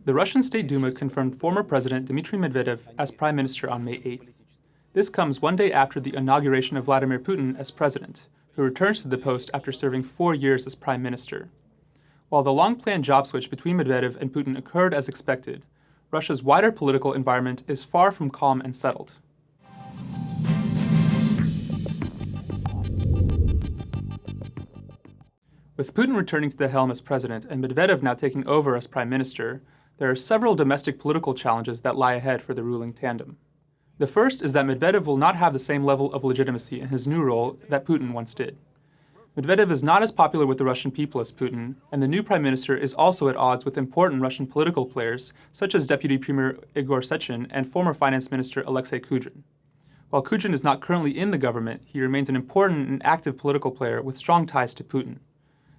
The Russian State Duma confirmed former President Dmitry Medvedev as Prime Minister on May 8th. This comes one day after the inauguration of Vladimir Putin as president, who returns to the post after serving 4 years as Prime Minister. While the long-planned job switch between Medvedev and Putin occurred as expected, Russia's wider political environment is far from calm and settled. With Putin returning to the helm as president and Medvedev now taking over as prime minister, there are several domestic political challenges that lie ahead for the ruling tandem. The first is that Medvedev will not have the same level of legitimacy in his new role that Putin once did. Medvedev is not as popular with the Russian people as Putin, and the new prime minister is also at odds with important Russian political players, such as Deputy Premier Igor Sechin and former Finance Minister Alexei Kudrin. While Kudrin is not currently in the government, he remains an important and active political player with strong ties to Putin.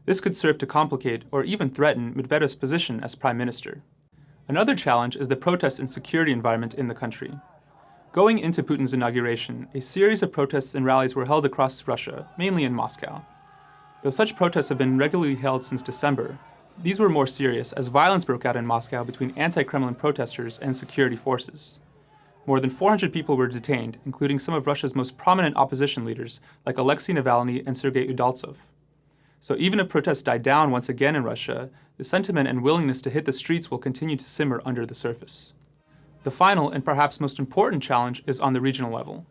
This could serve to complicate or even threaten Medvedev's position as prime minister. Another challenge is the protest and security environment in the country. Going into Putin's inauguration, a series of protests and rallies were held across Russia, mainly in Moscow. Though such protests have been regularly held since December, these were more serious as violence broke out in Moscow between anti-Kremlin protesters and security forces. More than 400 people were detained, including some of Russia's most prominent opposition leaders like Alexei Navalny and Sergei Udaltsov. So even if protests die down once again in Russia, the sentiment and willingness to hit the streets will continue to simmer under the surface. The final and perhaps most important challenge is on the regional level.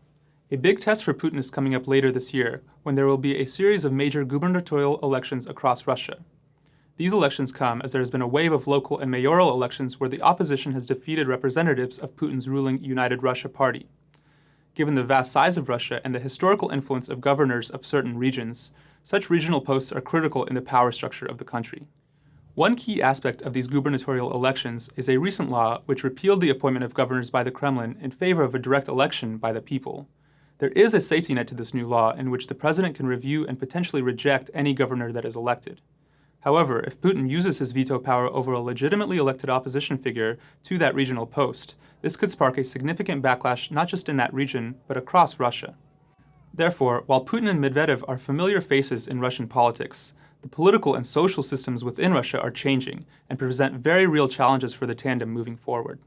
A big test for Putin is coming up later this year, when there will be a series of major gubernatorial elections across Russia. These elections come as there has been a wave of local and mayoral elections where the opposition has defeated representatives of Putin's ruling United Russia party. Given the vast size of Russia and the historical influence of governors of certain regions, such regional posts are critical in the power structure of the country. One key aspect of these gubernatorial elections is a recent law which repealed the appointment of governors by the Kremlin in favor of a direct election by the people. There is a safety net to this new law in which the president can review and potentially reject any governor that is elected. However, if Putin uses his veto power over a legitimately elected opposition figure to that regional post, this could spark a significant backlash not just in that region, but across Russia. Therefore, while Putin and Medvedev are familiar faces in Russian politics, the political and social systems within Russia are changing and present very real challenges for the tandem moving forward.